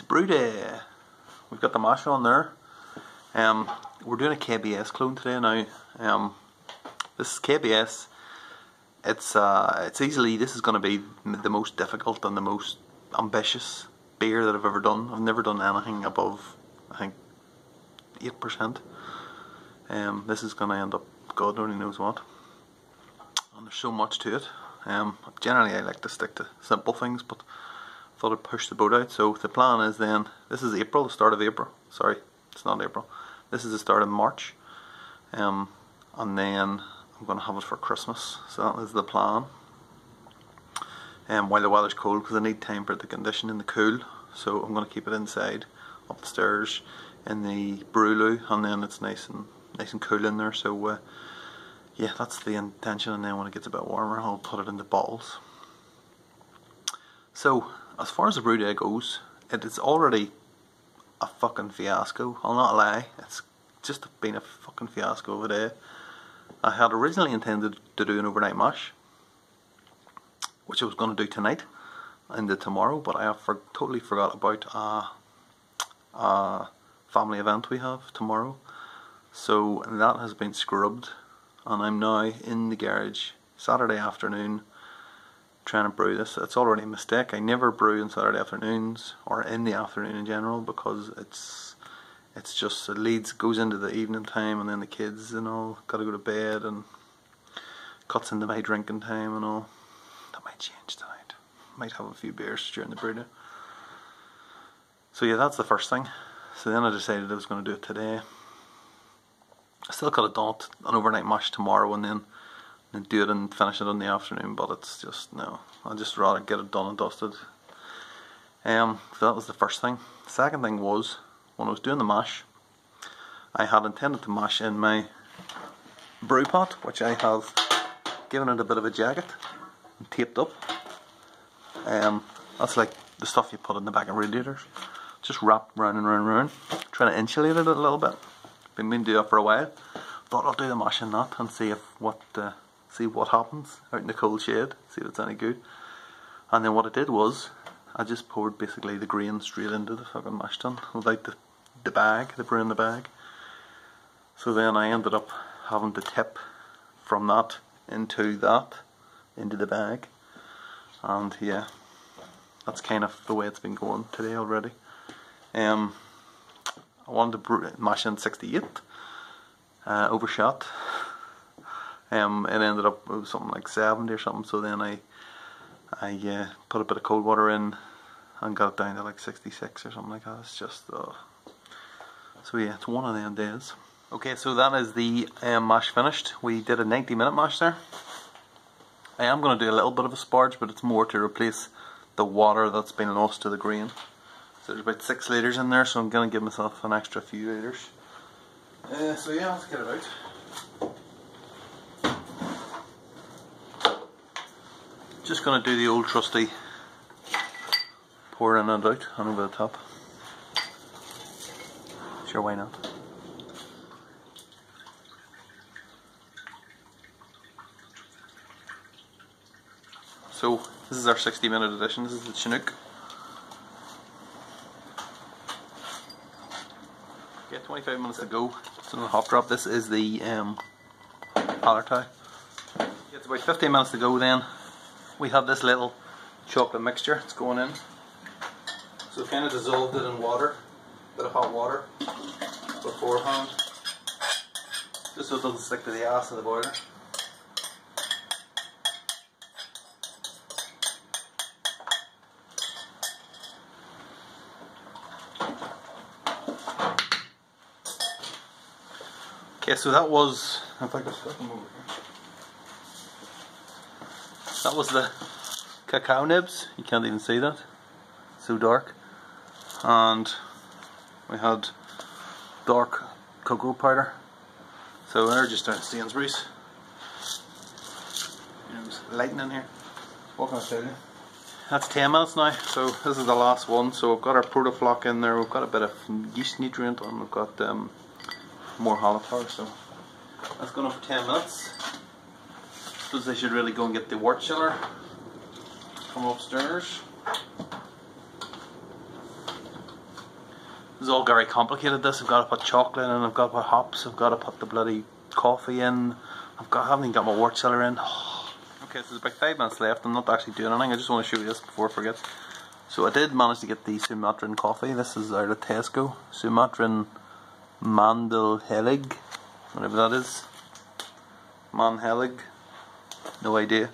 Brewday. We've got the mash on there. We're doing a KBS clone today now. This is KBS. It's easily, this is going to be the most difficult and the most ambitious beer that I've ever done. I've never done anything above, I think, 8%. This is going to end up, God only knows what. And there's so much to it. Generally I like to stick to simple things, but I thought I'd push the boat out. So the plan is then, this is April, the start of April. Sorry, it's not April. This is the start of March. And then I'm going to have it for Christmas. So that is the plan. While the weather's cold, because I need time for it to condition in the cool. So I'm going to keep it inside, upstairs, in the brew loo, and then it's nice and cool in there. So yeah, that's the intention. And then when it gets a bit warmer, I'll put it into bottles. So as far as the Brewday goes, it is already a fucking fiasco. I'll not lie, it's just been a fucking fiasco of a day. I had originally intended to do an overnight mash, which I was going to do tonight into tomorrow, but I have totally forgot about a family event we have tomorrow. So that has been scrubbed, and I'm now in the garage Saturday afternoon trying to brew this. It's already a mistake. I never brew on Saturday afternoons or in the afternoon in general, because it's just, it goes into the evening time, and then the kids and all gotta go to bed, and cuts into my drinking time and all. That might change tonight. Might have a few beers during the brew. So yeah, that's the first thing. So then I decided I was going to do it today. I still could have done it an overnight mash tomorrow and then do it and finish it in the afternoon, but it's just, no, I'd just rather get it done and dusted. So that was the first thing. The second thing was, when I was doing the mash, I had intended to mash in my brew pot, which I have given it a bit of a jacket and taped up. That's like the stuff you put in the back of radiators, just wrapped round and round and round, trying to insulate it a little bit. Been meaning to do that for a while. Thought I'll do the mash in that and see what happens out in the cold shade, see if it's any good. And then what I did was, I just poured basically the grain straight into the fucking mash tun without the brew in the bag. So then I ended up having to tip from that into the bag. And yeah, that's kind of the way it's been going today already. I wanted to mash in 68, overshot. It ended up, it was something like 70 or something, so then I put a bit of cold water in and got it down to like 66 or something like that. It's just, so yeah, it's one of them days. Okay, so that is the mash finished. We did a 90-minute mash there. I am going to do a little bit of a sparge, but it's more to replace the water that's been lost to the grain. So there's about 6 litres in there, so I'm going to give myself an extra few litres. So yeah, let's get it out. Just going to do the old trusty pour in and out and over the top. Sure, why not? So this is our 60-minute edition. This is the Chinook. Okay, 25 minutes to go. It's on the hop drop. This is the Hallertau. It's about 15 minutes to go then. We have this little chocolate mixture. It's going in. So I kind of dissolved it in water, a bit of hot water beforehand, just so it doesn't stick to the ass of the boiler. Okay, so that was, in fact, I've got them over here. That was the cacao nibs. You can't even see that, so dark. And we had dark cocoa powder. So they're just down at Sainsbury's. There's lighting in here. What can I tell you? That's 10 minutes now, so this is the last one. So we've got our protoflock in there, we've got a bit of yeast nutrient, and we've got more Hallertau. So that's going on for 10 minutes. Suppose I should really go and get the wort chiller from upstairs. It's all very complicated. This, I've got to put chocolate in, I've got to put hops, I've got to put the bloody coffee in, I haven't even got my wort cellar in. Okay, so there's about 5 minutes left. I'm not actually doing anything, I just want to show you this before I forget. So I did manage to get the Sumatran coffee. This is out of Tesco. Sumatran Mandelhelig, whatever that is. Manhelig, no idea.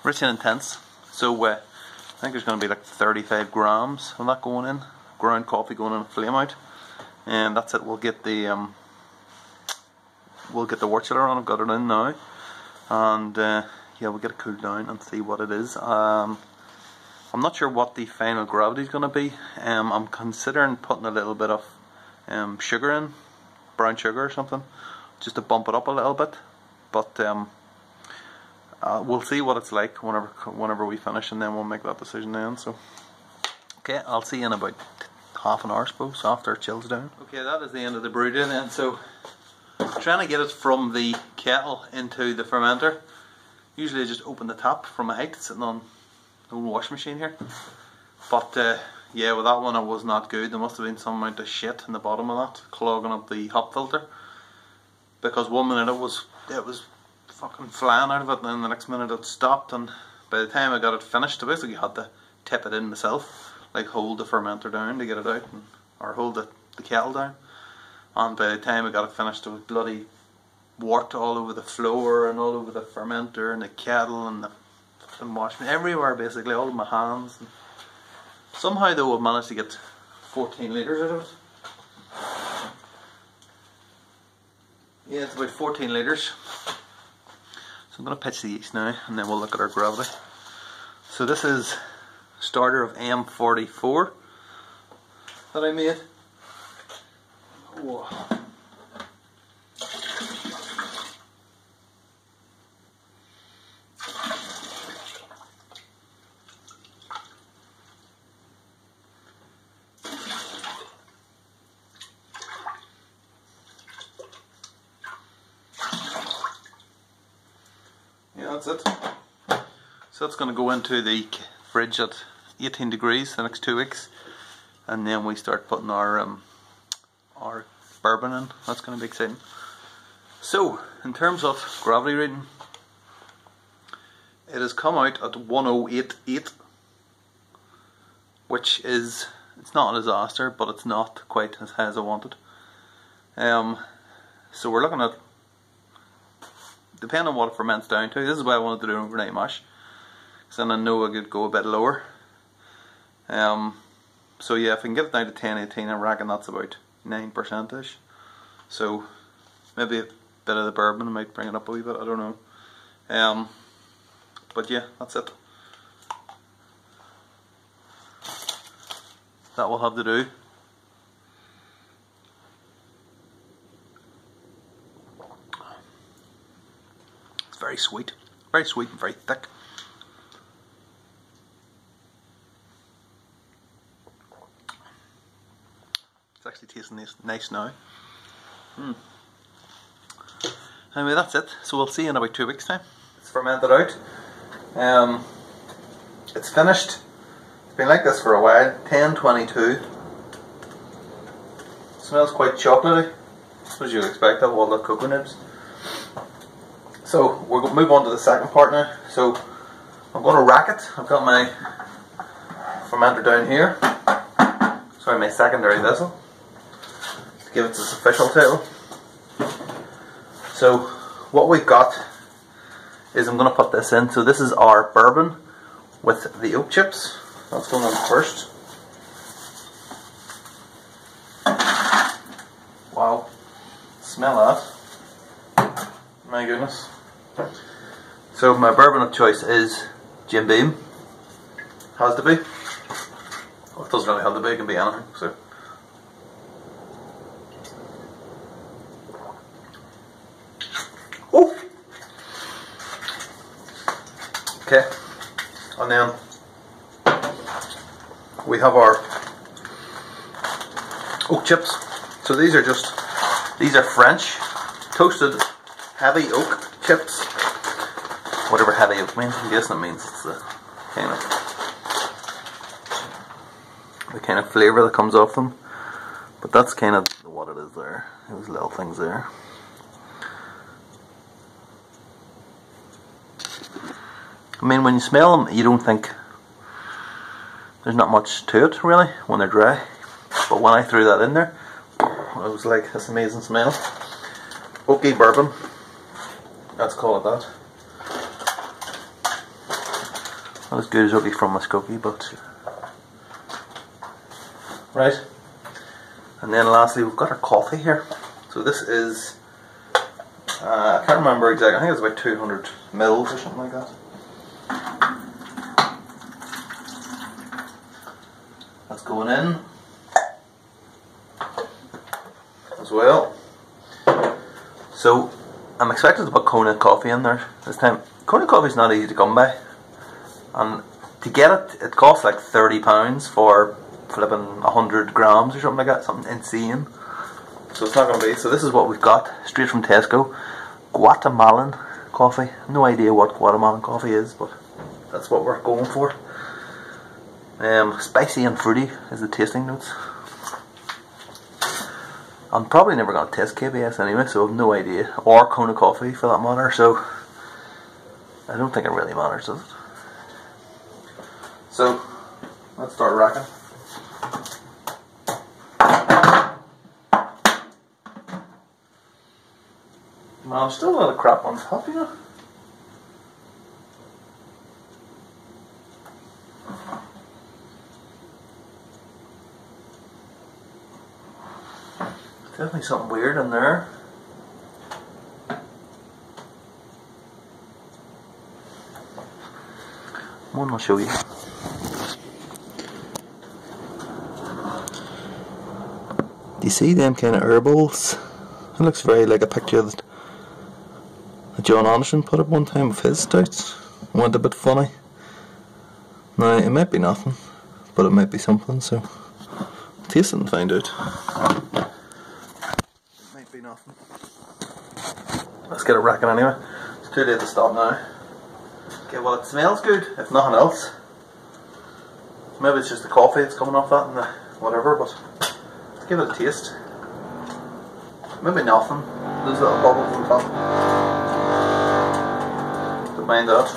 Rich and intense. So I think there's going to be like 35 grams of that going in. Ground coffee going in a flame out, and that's it. We'll get the wort cellar on. I've got it in now, and yeah, we'll get it cooled down and see what it is. I'm not sure what the final gravity is going to be. I'm considering putting a little bit of sugar in, brown sugar or something, just to bump it up a little bit. But we'll see what it's like whenever we finish, and then we'll make that decision then. So, okay, I'll see you in about half an hour, I suppose, after it chills down. Okay, that is the end of the brew day then. So, trying to get it from the kettle into the fermenter. Usually I just open the tap from my height, sitting on the old washing machine here. But yeah, with that one it was not good. There must have been some amount of shit in the bottom of that, clogging up the hop filter. Because 1 minute it was fucking flying out of it, and then the next minute it stopped, and by the time I got it finished, I basically had to tip it in myself. Like hold the fermenter down to get it out, or hold the kettle down. And by the time I got it finished, there was bloody wort all over the floor and all over the fermenter and the kettle and the fucking washing, everywhere basically, all of my hands. And somehow though I managed to get 14 litres out of it. Yeah, it's about 14 litres. So I'm going to pitch the yeast now, and then we'll look at our gravity. So this is starter of M44 that I made. Whoa. Yeah, that's it. So that's going to go into the fridge at 18 degrees the next 2 weeks, and then we start putting our bourbon in. That's going to be exciting. So, in terms of gravity reading, it has come out at 1088, which is, it's not a disaster, but it's not quite as high as I wanted. So we're looking at, depending on what it ferments down to, this is why I wanted to do an overnight mash, because then I know I could go a bit lower. So yeah, if I can get it down to 1018, I reckon that's about 9%ish. So maybe a bit of the bourbon might bring it up a wee bit, I don't know. But yeah, that's it. That will have to do. It's very sweet and very thick. It's actually tasting nice now. Anyway, that's it. So we'll see you in about 2 weeks' time. It's fermented out. It's finished. It's been like this for a while. 10:22. Smells quite chocolatey, as you'd expect of all the cocoa nibs. So we're going to move on to the second part now. So I'm going to rack it. I've got my fermenter down here. Sorry, my secondary vessel, to give it its official title. So what we've got is, I'm going to put this in. So this is our bourbon with the oak chips. That's going on first. Wow, smell that. My goodness. So my bourbon of choice is Jim Beam. Has to be. Well, it doesn't really have to be, it can be anything. So. Oh. Okay, and then we have our oak chips. So these are French toasted heavy oak chips. Whatever heavy oak means, I'm guessing it means it's the kind of flavour that comes off them. But that's kind of what it is there. Those little things there. I mean, when you smell them, you don't think there's not much to it really when they're dry. But when I threw that in there, it was like this amazing smell. Oaky bourbon. Let's call it that. Not as good as oaky from Muskokie, but right. And then lastly, we've got our coffee here. So this is, I can't remember exactly, I think it's about 200 mils or something like that. That's going in as well. So I'm expecting to put Kona coffee in there this time. Kona coffee is not easy to come by, and to get it, it costs like £30 for flipping 100 grams or something like that, something insane. So it's not going to be. So this is what we've got straight from Tesco. Guatemalan coffee. No idea what Guatemalan coffee is, but that's what we're going for. Spicy and fruity is the tasting notes. I'm probably never going to test KBS anyway, so I have no idea, or Kona coffee for that matter, so I don't think it really matters, does it? So let's start racking. Man, there's still a lot of crap on top, you know. Definitely something weird in there. One I'll show you. Do you see them kind of herbals? It looks very like a picture that John Anderson put up one time of his stouts. Went a bit funny. Now it might be nothing, but it might be something, so taste it and find out. Might be nothing. Let's get it racking anyway. It's too late to stop now. Okay, well it smells good, if nothing else. Maybe it's just the coffee that's coming off that and the whatever, but let's give it a taste. Maybe nothing. Those little bubbles on top. Don't mind that.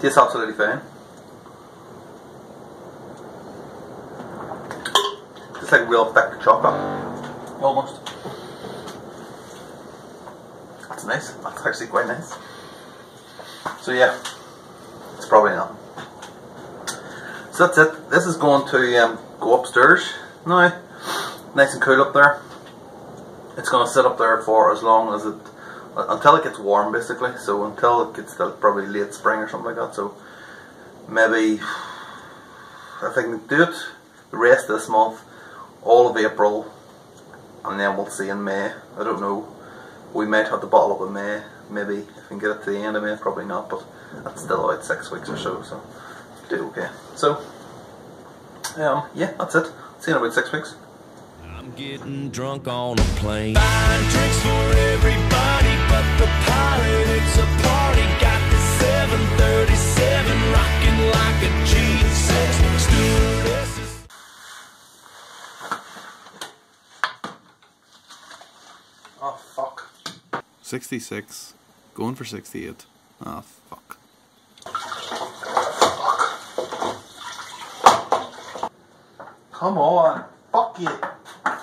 Tastes absolutely fine. It's like real thick chocolate, almost. That's nice. That's actually quite nice. So yeah, it's probably nothing. So that's it. This is going to go upstairs now. Nice and cool up there. It's going to sit up there for as long as it, until it gets warm basically. So until it gets to probably late spring or something like that. So maybe if I can do it the rest of this month, all of April, and then we'll see in May. I don't know. We might have the bottle up in May. Maybe if we can get it to the end of May, probably not, but that's still about 6 weeks or so, so did okay. So yeah, that's it. See you in about 6 weeks. I'm getting drunk on a plane. Buying drinks for everybody but the pilot. It's a party. Got the 737 rocking like a G6 stewardess. Oh fuck. 66, going for 68. Ah, fuck. Come on. Fuck you.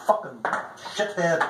Fucking shithead.